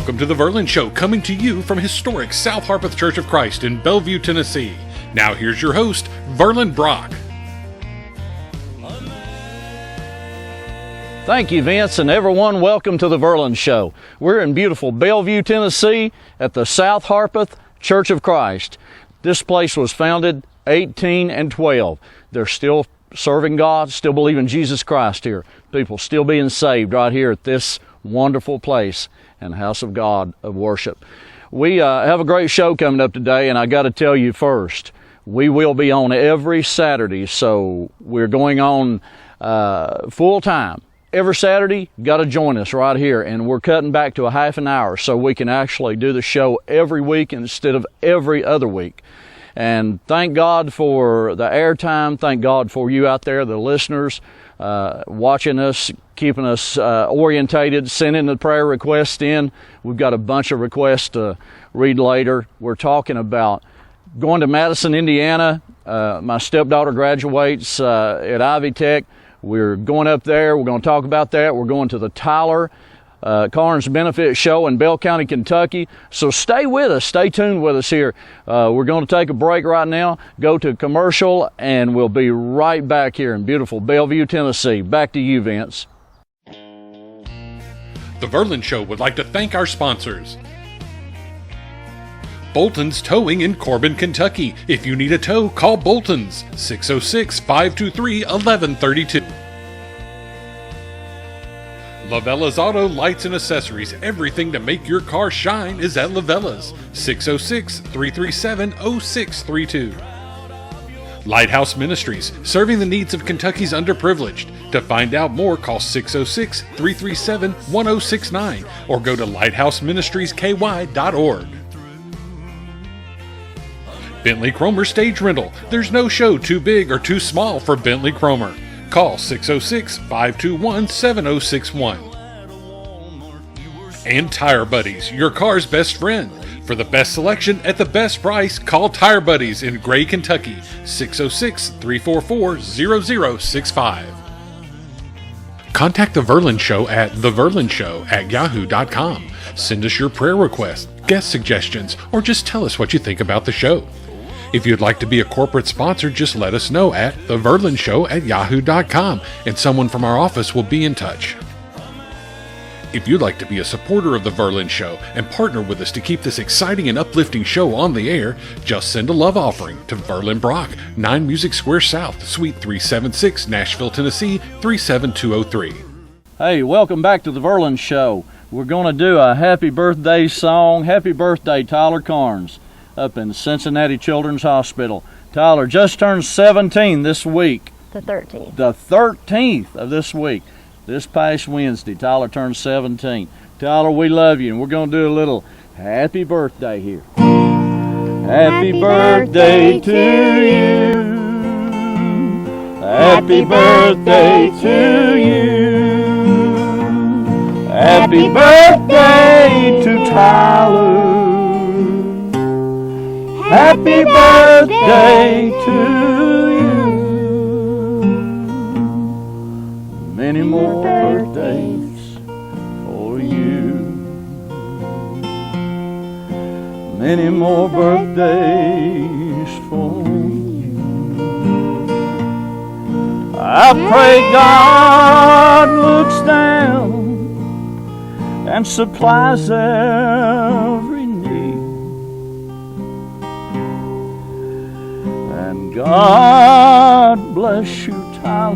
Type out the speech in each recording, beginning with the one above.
Welcome to the Verlan Show, coming to you from historic South Harpeth Church of Christ in Bellevue, Tennessee. Now here's your host, Verlan Brock. Thank you, Vince, and everyone, welcome to the Verlan Show. We're in beautiful Bellevue, Tennessee at the South Harpeth Church of Christ. This place was founded 1812. They're still serving God, still believing Jesus Christ here. People still being saved right here at this wonderful place and house of God of worship. We have a great show coming up today, and I got to tell you first, we will be on every Saturday, so we're going on full time. Every Saturday, got to join us right here, and we're cutting back to a half an hour so we can actually do the show every week instead of every other week. And thank God for the airtime. Thank God for you out there, the listeners, watching us, keeping us orientated, sending the prayer requests in. We've got a bunch of requests to read later. We're talking about going to Madison, Indiana. My stepdaughter graduates at Ivy Tech. We're going up there. We're going to talk about that. We're going to the Tyler Carnes Benefit Show in Bell County, Kentucky. So stay with us. Stay tuned with us here. We're going to take a break right now, go to commercial, and we'll be right back here in beautiful Bellevue, Tennessee. Back to you, Vince. The Verlan Show would like to thank our sponsors. Bolton's Towing in Corbin, Kentucky. If you need a tow, call Bolton's, 606-523-1132. Lavella's Auto Lights and Accessories. Everything to make your car shine is at Lavella's, 606-337-0632. Lighthouse Ministries, serving the needs of Kentucky's underprivileged. To find out more, call 606-337-1069 or go to lighthouseministriesky.org. Bentley Cromer Stage Rental. There's no show too big or too small for Bentley Cromer. Call 606-521-7061. And Tire Buddies, your car's best friend. For the best selection at the best price, call Tire Buddies in Gray, Kentucky, 606-344-0065. Contact The Verlan Show at theverlanshow@yahoo.com. Send us your prayer requests, guest suggestions, or just tell us what you think about the show. If you'd like to be a corporate sponsor, just let us know at theverlanshow@yahoo.com, and someone from our office will be in touch. If you'd like to be a supporter of The Verlan Show and partner with us to keep this exciting and uplifting show on the air, just send a love offering to Verlan Brock, 9 Music Square South, Suite 376, Nashville, Tennessee, 37203. Hey, welcome back to The Verlan Show. We're going to do a happy birthday song. Happy birthday, Tyler Carnes, up in Cincinnati Children's Hospital. Tyler just turned 17 this week. The 13th. The 13th of this week. This past Wednesday, Tyler turned 17. Tyler, we love you, and we're going to do a little happy birthday here. Happy birthday to you. Happy birthday to you. Happy birthday to Tyler. Happy birthday to you. Many more birthdays for you. Many more birthdays for you. I pray God looks down and supplies every need. And God bless you, Tyler,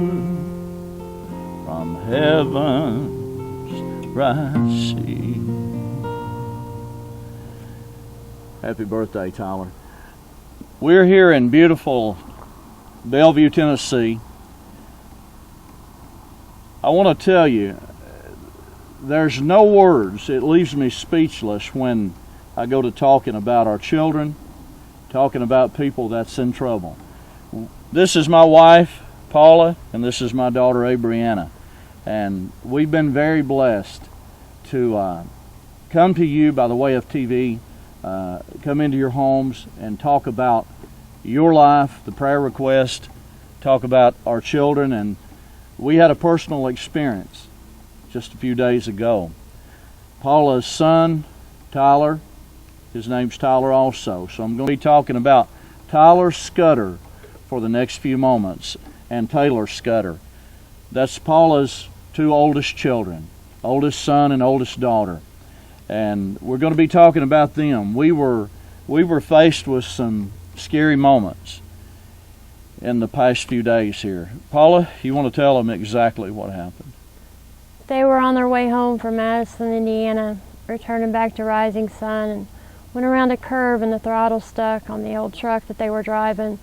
from heaven's bright sea. Happy birthday, Tyler. We're here in beautiful Bellevue, Tennessee. I want to tell you, there's no words. It leaves me speechless when I go to talking about our children, talking about people that's in trouble. This is my wife, Paula, and this is my daughter, Abrianna. And we've been very blessed to come to you by the way of TV, come into your homes and talk about your life, the prayer request, talk about our children. And we had a personal experience just a few days ago. Paula's son Tyler, his name's Tyler also. So I'm going to be talking about Tyler Scudder for the next few moments, and Taylor Scudder. That's Paula's two oldest children, oldest son and oldest daughter. And we're going to be talking about them. We were faced with some scary moments in the past few days here. Paula, you want to tell them exactly what happened? They were on their way home from Madison, Indiana, returning back to Rising Sun, and went around a curve and the throttle stuck on the old truck that they were driving.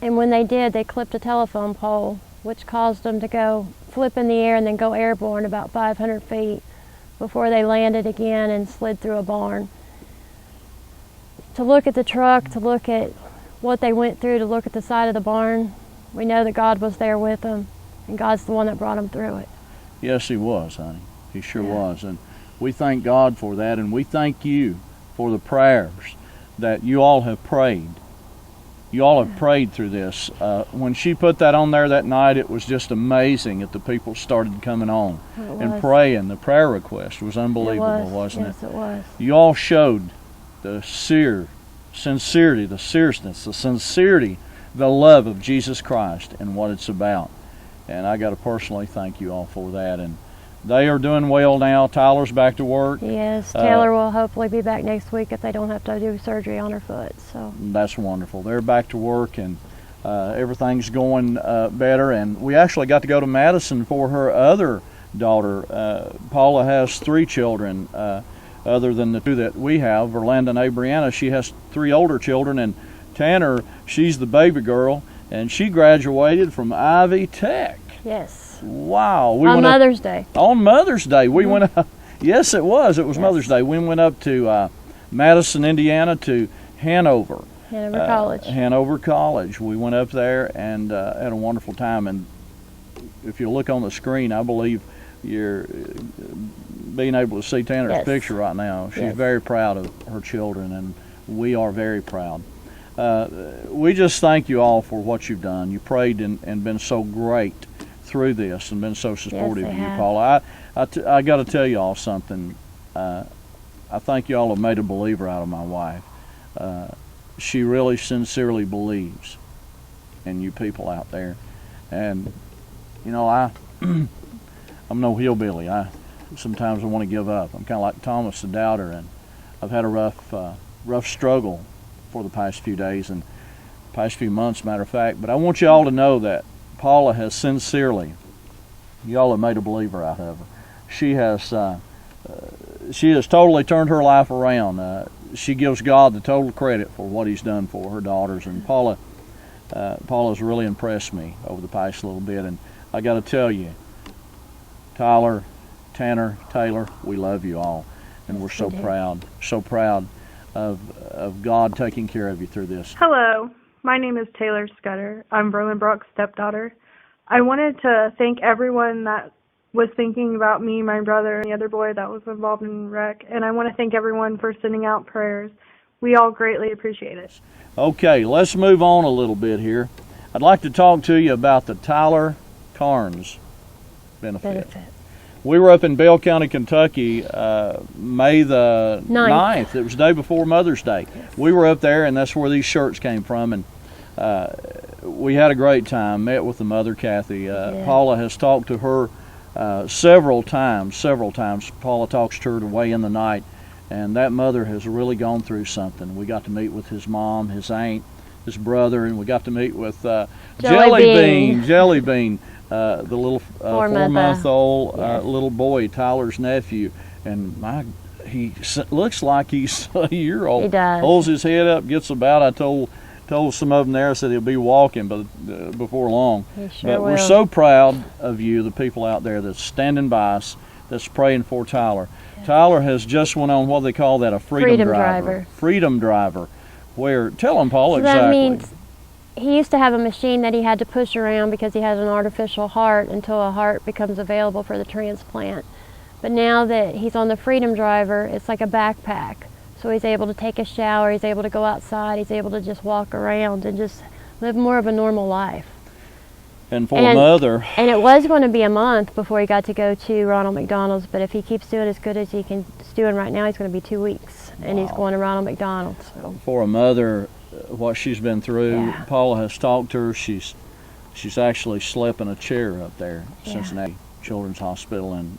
And when they did, they clipped a telephone pole, which caused them to go flip in the air and then go airborne about 500 feet before they landed again and slid through a barn. To look at the truck, to look at what they went through, to look at the side of the barn, we know that God was there with them, and God's the one that brought them through it. Yes, He was, honey. He sure was. And we thank God for that, and we thank you for the prayers that you all have prayed. You all have prayed through this. When she put that on there that night, it was just amazing that the people started coming on and praying. The prayer request was unbelievable, wasn't it? Yes, it was. You all showed the sincerity, the seriousness, the sincerity, the love of Jesus Christ and what it's about. And I got to personally thank you all for that. And they are doing well now. Tyler's back to work. Yes, Taylor will hopefully be back next week if they don't have to do surgery on her foot. So that's wonderful. They're back to work, and everything's going better. And we actually got to go to Madison for her other daughter. Paula has 3 children, other than the 2 that we have, Verlan and Abrianna. She has 3 older children, and Tanner, she's the baby girl, and she graduated from Ivy Tech. yes. Wow. On Mother's Day. On Mother's Day. We went up. Yes, it was. It was Mother's Day. We went up to Madison, Indiana, to Hanover. Hanover College. We went up there and had a wonderful time. And if you look on the screen, I believe you're being able to see Tanner's picture right now. She's very proud of her children, and we are very proud. We just thank you all for what you've done. You prayed and been so great through this and been so supportive of you, Paula. I got to tell you all something. I think you all have made a believer out of my wife. She really sincerely believes in you people out there. And, you know, I'm no hillbilly. Sometimes I want to give up. I'm kind of like Thomas the Doubter, and I've had a rough struggle for the past few days and past few months, matter of fact. But I want you all to know that Paula has sincerely, y'all have made a believer out of her. She has totally turned her life around. She gives God the total credit for what He's done for her daughters. And Paula's really impressed me over the past little bit. And I got to tell you, Tyler, Tanner, Taylor, we love you all, and we're so proud of God taking care of you through this. Hello. My name is Taylor Scudder. I'm Verlan Brock's stepdaughter. I wanted to thank everyone that was thinking about me, my brother, and the other boy that was involved in the wreck. And I want to thank everyone for sending out prayers. We all greatly appreciate it. Okay, let's move on a little bit here. I'd like to talk to you about the Tyler Carnes benefit. We were up in Bell County, Kentucky, May the 9th. It was the day before Mother's Day. Yes. We were up there, and that's where these shirts came from. And we had a great time, met with the mother, Kathy. Paula has talked to her several times. Paula talks to her way in the night, and that mother has really gone through something. We got to meet with his mom, his aunt, his brother, and we got to meet with Jelly Bean. The little 4-month-old little boy, Tyler's nephew, and he looks like he's a year old. He does. Holds his head up, gets about. I told some of them there, I said he'll be walking before long. He sure will. We're so proud of you, the people out there that's standing by us, that's praying for Tyler. Yeah. Tyler has just went on what they call that, a freedom driver. Freedom driver. Tell them, Paul, exactly. That means he used to have a machine that he had to push around because he has an artificial heart until a heart becomes available for the transplant. But now that he's on the Freedom Driver, it's like a backpack. So he's able to take a shower, he's able to go outside, he's able to just walk around and just live more of a normal life. And for Mother. And it was going to be a month before he got to go to Ronald McDonald's, but if he keeps doing as good as he can doing right now, he's going to be 2 weeks, and he's going to Ronald McDonald. So. For a mother, what she's been through, Yeah. Paula has talked to her. She's actually slept in a chair up there at Cincinnati Children's Hospital, and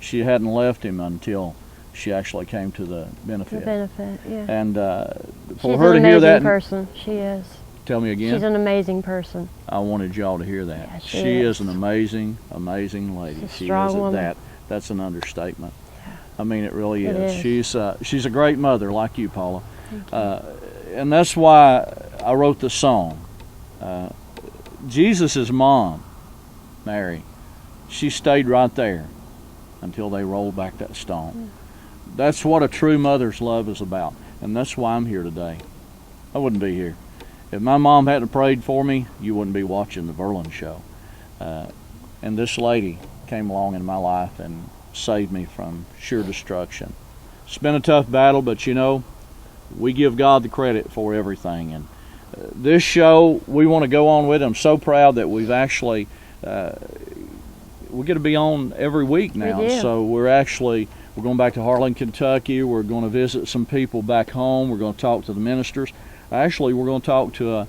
she hadn't left him until she actually came to the benefit. The benefit, yeah. And She's for her to an hear amazing that, person. She is. Tell me again. She's an amazing person. I wanted y'all to hear that. Yeah, she is an amazing, amazing lady. She's a She strong is woman. that. That's an understatement. I mean, it really It is. She's a great mother, like you, Paula. Thank you. And that's why I wrote the song. Jesus' mom, Mary, she stayed right there until they rolled back that stone. That's what a true mother's love is about, and that's why I'm here today. I wouldn't be here. If my mom hadn't prayed for me, you wouldn't be watching the Verlan show. And this lady came along in my life and saved me from sure destruction. It's been a tough battle, but you know, we give God the credit for everything. And this show, we want to go on with it. I'm so proud that we've actually, we get to be on every week now. We do. So we're going back to Harlan, Kentucky. We're going to visit some people back home. We're going to talk to the ministers. Actually, we're going to talk to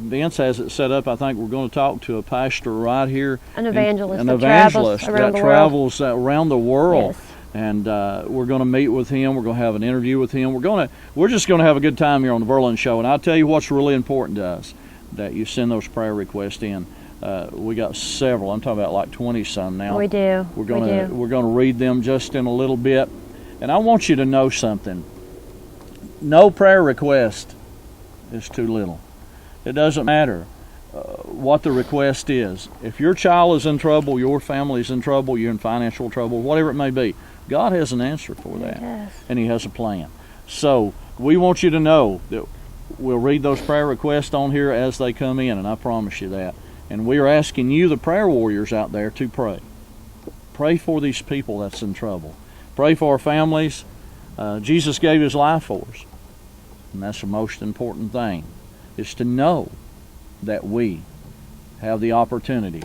Vince has it set up. I think we're going to talk to a pastor right here. An evangelist. That travels around the world. Yes. And we're going to meet with him. We're going to have an interview with him. We're just going to have a good time here on the Verlan Show. And I'll tell you what's really important to us, that you send those prayer requests in. We got several. I'm talking about like 20 some now. We do. We're going to read them just in a little bit. And I want you to know something. No prayer request is too little. It doesn't matter what the request is. If your child is in trouble, your family is in trouble, you're in financial trouble, whatever it may be, God has an answer for that. Yes. And He has a plan. So we want you to know that we'll read those prayer requests on here as they come in, and I promise you that. And we are asking you, the prayer warriors out there, to pray. Pray for these people that's in trouble. Pray for our families. Jesus gave His life for us. And that's the most important thing, is to know that we have the opportunity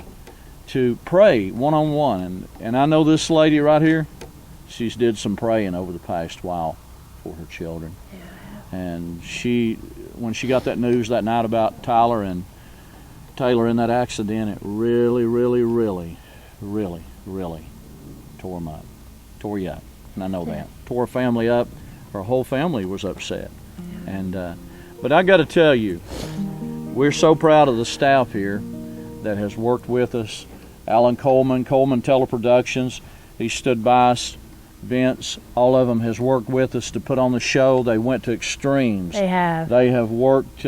to pray one-on-one. And I know this lady right here, she's did some praying over the past while for her children. Yeah. And when she got that news that night about Tyler and Taylor in that accident, it really, really, really, really, really tore them up. Tore you up. And I know that. Tore her family up. Her whole family was upset. And but I got to tell you, we're so proud of the staff here that has worked with us. Alan Coleman Teleproductions, he stood by us. Vince, all of them has worked with us to put on the show. They went to extremes. They have. They have worked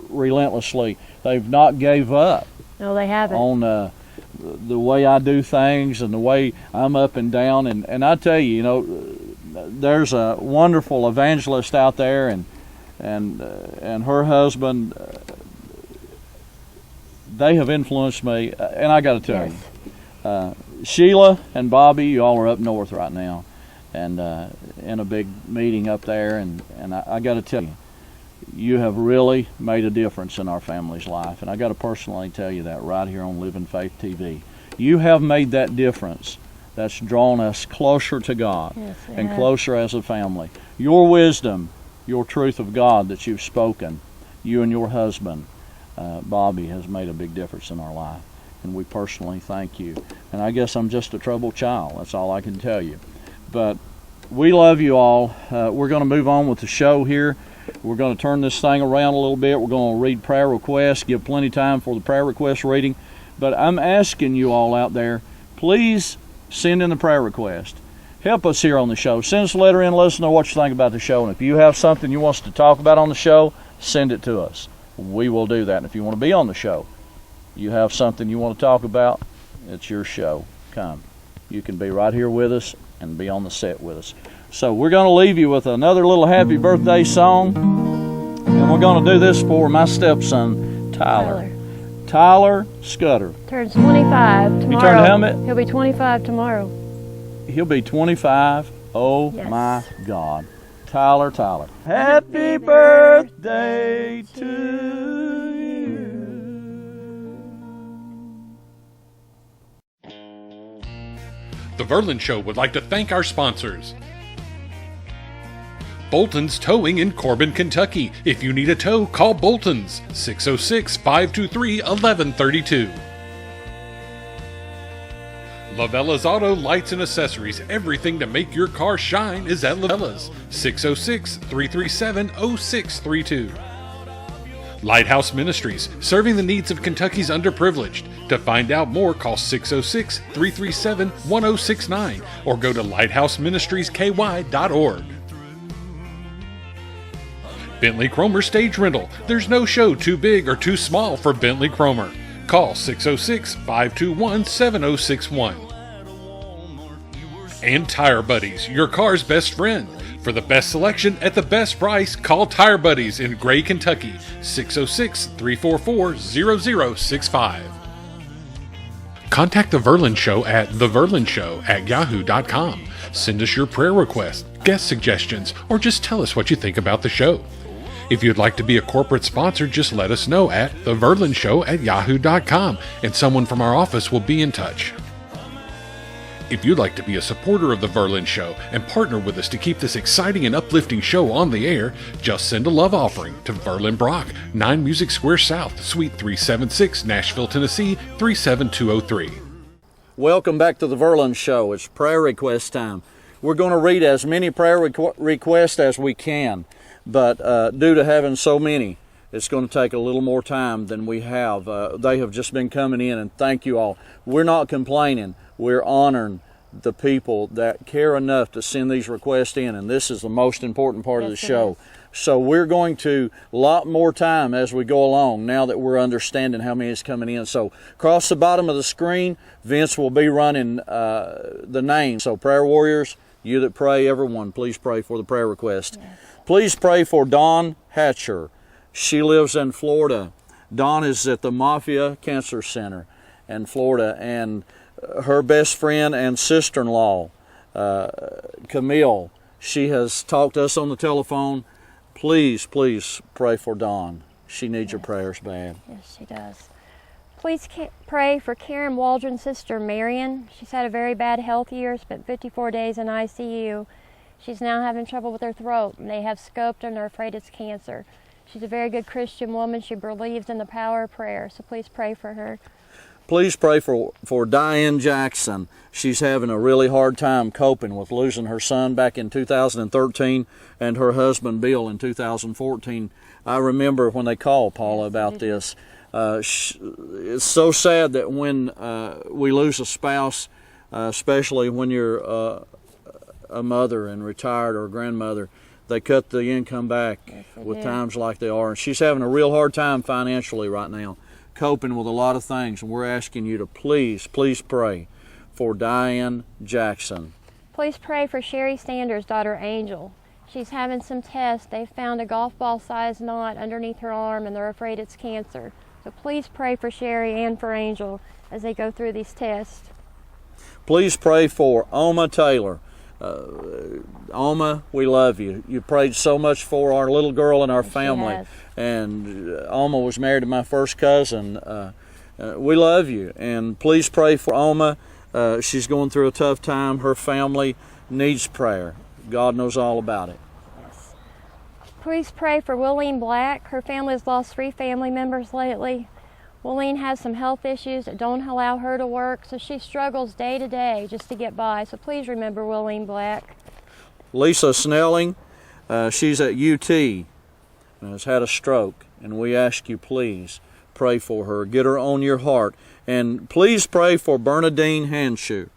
relentlessly. They've not gave up. No, they haven't. On the way I do things and the way I'm up and down. And I tell you, you know, there's a wonderful evangelist out there, and her husband, they have influenced me. And I got to tell you, Sheila and Bobby, you all are up north right now, and in a big meeting up there. And I got to tell you, you have really made a difference in our family's life. And I got to personally tell you that right here on Living Faith TV. You have made that difference. That's drawn us closer to God and closer as a family. Your wisdom, your truth of God that you've spoken, you and your husband, Bobby, has made a big difference in our life. And we personally thank you. And I guess I'm just a troubled child. That's all I can tell you. But we love you all. We're going to move on with the show here. We're going to turn this thing around a little bit. We're going to read prayer requests, give plenty of time for the prayer request reading. But I'm asking you all out there, please send in the prayer request. Help us here on the show. Send us a letter in. Let us know what you think about the show. And if you have something you want us to talk about on the show, send it to us. We will do that. And if you want to be on the show, you have something you want to talk about, it's your show. Come. You can be right here with us and be on the set with us. So we're going to leave you with another little happy birthday song. And we're going to do this for my stepson, Tyler. Tyler Scudder. Turns 25 tomorrow. You turned how many? He'll be 25 tomorrow. He'll be 25. Oh, yes. My God. Tyler. Happy birthday to you. The Verlan Show would like to thank our sponsors. Bolton's Towing in Corbin, Kentucky. If you need a tow, call Bolton's 606-523-1132. Lavella's Auto Lights and Accessories. Everything to make your car shine is at Lavella's 606-337-0632. Lighthouse Ministries, serving the needs of Kentucky's underprivileged. To find out more, call 606-337-1069 or go to lighthouseministriesky.org. Bentley Cromer Stage Rental. There's no show too big or too small for Bentley Cromer. Call 606-521-7061. And Tire Buddies, your car's best friend. For the best selection at the best price, call Tire Buddies in Gray, Kentucky, 606-344-0065. Contact The Verlan Show at theverlanshow@yahoo.com. Send us your prayer requests, guest suggestions, or just tell us what you think about the show. If you'd like to be a corporate sponsor, just let us know at theverlanshow@yahoo.com, and someone from our office will be in touch. If you'd like to be a supporter of The Verlan Show and partner with us to keep this exciting and uplifting show on the air, just send a love offering to Verlan Brock, 9 Music Square South, Suite 376, Nashville, Tennessee, 37203. Welcome back to The Verlan Show. It's prayer request time. We're going to read as many prayer requests as we can, but due to having so many, it's going to take a little more time than we have. They have just been coming in, and thank you all. We're not complaining. We're honoring the people that care enough to send these requests in, and this is the most important part of the show. So we're going to lot more time as we go along now that we're understanding how many is coming in. So across the bottom of the screen, Vince will be running the names. So prayer warriors, you that pray, everyone, please pray for the prayer request. Yes. Please pray for Dawn Hatcher. She lives in Florida. Dawn is at the Mafia Cancer Center in Florida, and her best friend and sister-in-law, Camille, she has talked to us on the telephone. Please, please pray for Dawn. She needs your prayers bad. Yes, she does. Please pray for Karen Waldron's sister, Marion. She's had a very bad health year, spent 54 days in ICU. She's now having trouble with her throat, and they have scoped her and they're afraid it's cancer. She's a very good Christian woman. She believes in the power of prayer, so please pray for her. Please pray for Diane Jackson. She's having a really hard time coping with losing her son back in 2013 and her husband Bill in 2014. I remember when they called Paula about this. It's so sad that when we lose a spouse, especially when you're a mother and retired or a grandmother, they cut the income back with times like they are. And she's having a real hard time financially right now, coping with a lot of things, and we're asking you to please, please pray for Diane Jackson. Please pray for Sherry Sanders' daughter Angel. She's having some tests. They found a golf ball sized knot underneath her arm, and they're afraid it's cancer. So please pray for Sherry and for Angel as they go through these tests. Please pray for Oma Taylor. Oma, we love you. You prayed so much for our little girl and our family. And Oma was married to my first cousin. We love you. And please pray for Oma. She's going through a tough time. Her family needs prayer. God knows all about it. Yes. Please pray for Willeen Black. Her family has lost 3 family members lately. Willeen has some health issues that don't allow her to work, so she struggles day to day just to get by. So please remember Willeen Black. Lisa Snelling, she's at UT and has had a stroke, and we ask you please pray for her. Get her on your heart. And please pray for Bernadine Hanshoe.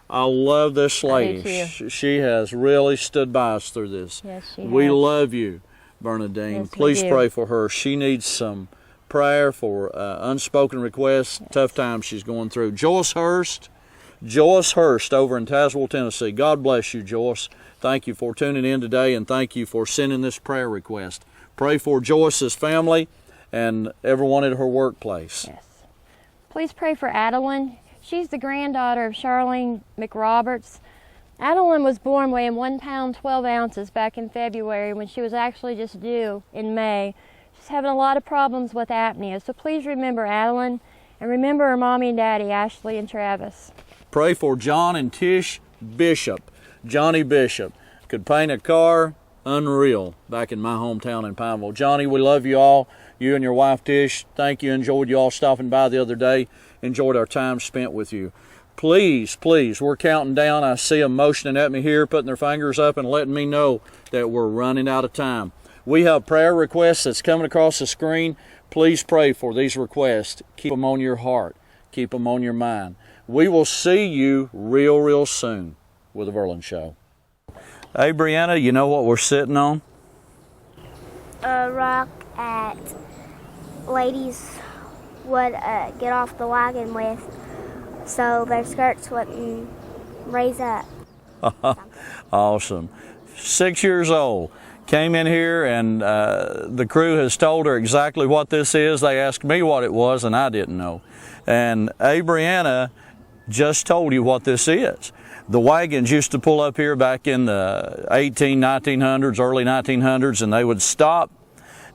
I love this lady. She has really stood by us through this. Yes, she we has. Love you, Bernadine. Yes, please pray for her. She needs some prayer for unspoken requests, tough times she's going through. Joyce Hurst over in Tazewell, Tennessee. God bless you, Joyce. Thank you for tuning in today, and thank you for sending this prayer request. Pray for Joyce's family and everyone at her workplace. Yes. Please pray for Adeline. She's the granddaughter of Charlene McRoberts. Adeline was born weighing 1 pound 12 ounces back in February when she was actually just due in May. She's having a lot of problems with apnea, so please remember Adeline, and remember her mommy and daddy, Ashley and Travis. Pray for John and Tish Bishop. Johnny Bishop could paint a car, unreal, back in my hometown in Pineville. Johnny, we love you all. You and your wife Tish, thank you. Enjoyed you all stopping by the other day. Enjoyed our time spent with you. Please, please, we're counting down. I see them motioning at me here, putting their fingers up and letting me know that we're running out of time. We have prayer requests that's coming across the screen. Please pray for these requests. Keep them on your heart. Keep them on your mind. We will see you real soon with the Verlan Show. Hey, Brianna, you know what we're sitting on? A rock that ladies would get off the wagon with so their skirts wouldn't raise up. Awesome. 6 years old. Came in here and the crew has told her exactly what this is. They asked me what it was and I didn't know. And Brianna just told you what this is. The wagons used to pull up here back in the 1900s, early 1900s, and they would stop,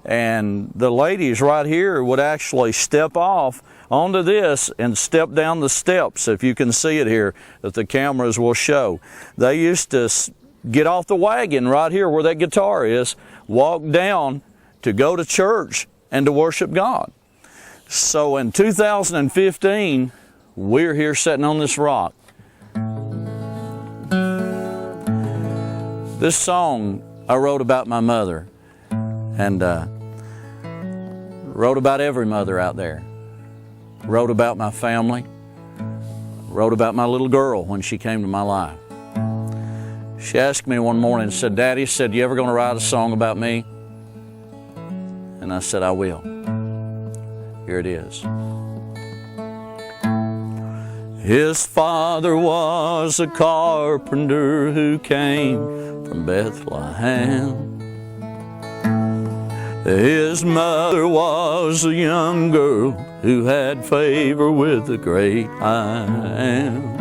and the ladies right here would actually step off onto this and step down the steps, if you can see it here, that the cameras will show. They used to get off the wagon right here where that guitar is, walk down to go to church and to worship God. So in 2015, we're here sitting on this rock. This song I wrote about my mother, and wrote about every mother out there. Wrote about my family. Wrote about my little girl when she came to my life. She asked me one morning and said, "Daddy," said, "you ever going to write a song about me?" And I said, "I will." Here it is. His father was a carpenter who came from Bethlehem. His mother was a young girl who had favor with the great I Am.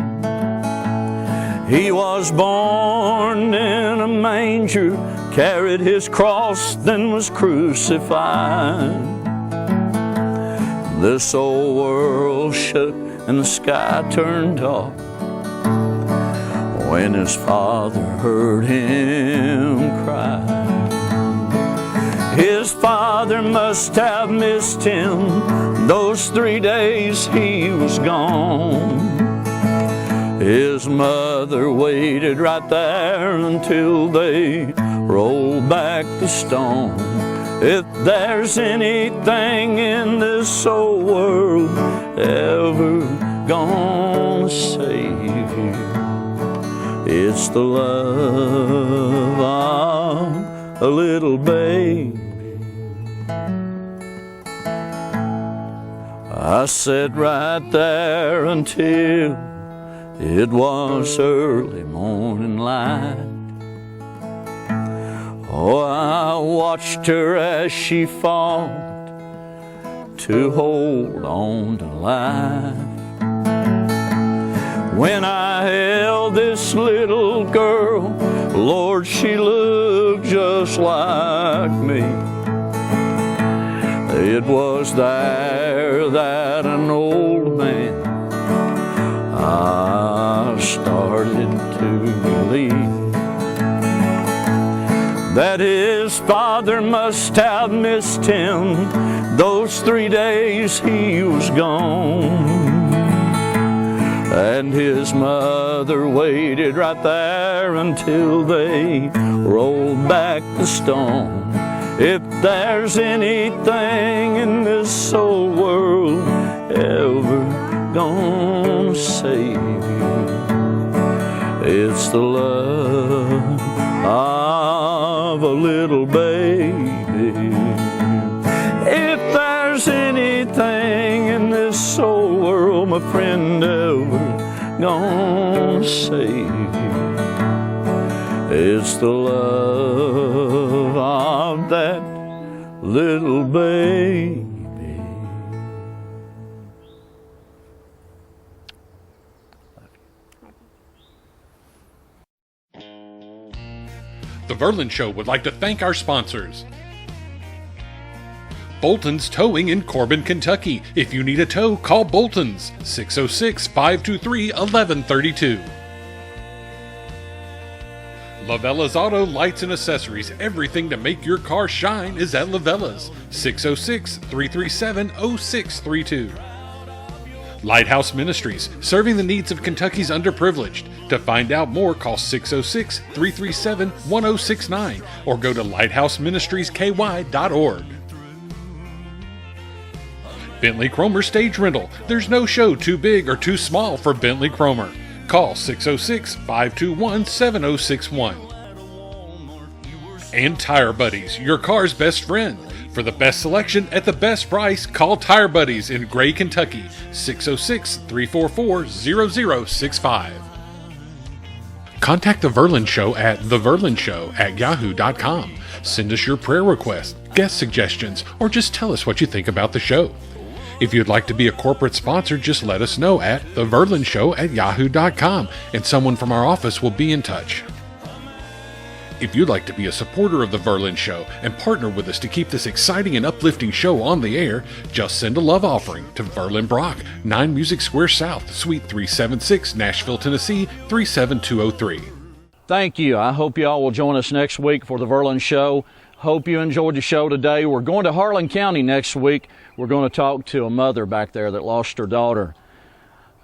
He was born in a manger, carried his cross, then was crucified. This old world shook and the sky turned dark when his father heard him cry. His father must have missed him those 3 days he was gone. His mother waited right there until they rolled back the stone. If there's anything in this old world ever gonna save you, it's the love of a little baby. I sat right there until it was early morning light. Oh, I watched her as she fought to hold on to life. When I held this little girl, Lord, she looked just like me. It was there that an old man I started to believe that his father must have missed him those 3 days he was gone. And his mother waited right there until they rolled back the stone. If there's anything in this old world ever gonna save you, it's the love of a little baby. If there's anything in this old world, my friend, ever gonna save you, it's the love of that little baby. The Verlan Show would like to thank our sponsors. Bolton's Towing in Corbin, Kentucky. If you need a tow, call Bolton's 606-523-1132. Lavella's Auto Lights and Accessories. Everything to make your car shine is at Lavella's 606-337-0632. Lighthouse Ministries, serving the needs of Kentucky's underprivileged. To find out more, call 606-337-1069 or go to lighthouseministriesky.org. Bentley Cromer Stage Rental. There's no show too big or too small for Bentley Cromer. Call 606-521-7061. And Tire Buddies, your car's best friend. For the best selection at the best price, call Tire Buddies in Gray, Kentucky, 606-344-0065. Contact The Verlan Show at theverlanshow@yahoo.com. Send us your prayer requests, guest suggestions, or just tell us what you think about the show. If you'd like to be a corporate sponsor, just let us know at theverlanshow@yahoo.com, and someone from our office will be in touch. If you'd like to be a supporter of The Verlan Show and partner with us to keep this exciting and uplifting show on the air, just send a love offering to Verlan Brock, 9 Music Square South, Suite 376, Nashville, Tennessee, 37203. Thank you. I hope you all will join us next week for The Verlan Show. Hope you enjoyed the show today. We're going to Harlan County next week. We're going to talk to a mother back there that lost her daughter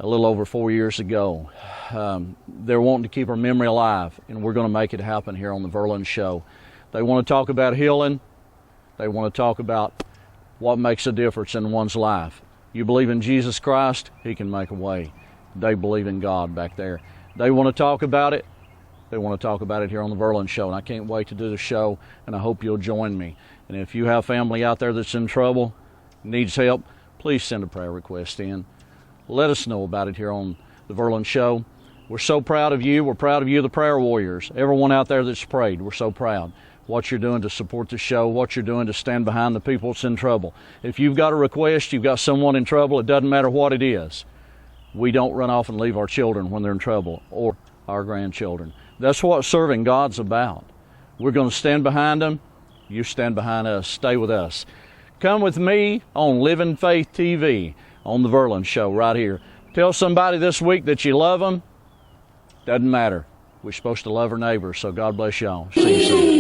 a little over 4 years ago. They're wanting to keep her memory alive, and we're going to make it happen here on The Verlan Show. They want to talk about healing. They want to talk about what makes a difference in one's life. You believe in Jesus Christ, He can make a way. They believe in God back there. They want to talk about it. They want to talk about it here on The Verlan Show, and I can't wait to do the show, and I hope you'll join me. And if you have family out there that's in trouble, needs help, please send a prayer request in. Let us know about it here on The Verlan Show. We're so proud of you. We're proud of you, the prayer warriors. Everyone out there that's prayed, we're so proud. What you're doing to support the show, what you're doing to stand behind the people that's in trouble. If you've got a request, you've got someone in trouble, it doesn't matter what it is. We don't run off and leave our children when they're in trouble, or our grandchildren. That's what serving God's about. We're going to stand behind them. You stand behind us. Stay with us. Come with me on Living Faith TV on The Verlan Show right here. Tell somebody this week that you love them. Doesn't matter. We're supposed to love our neighbors, so God bless y'all. See you soon.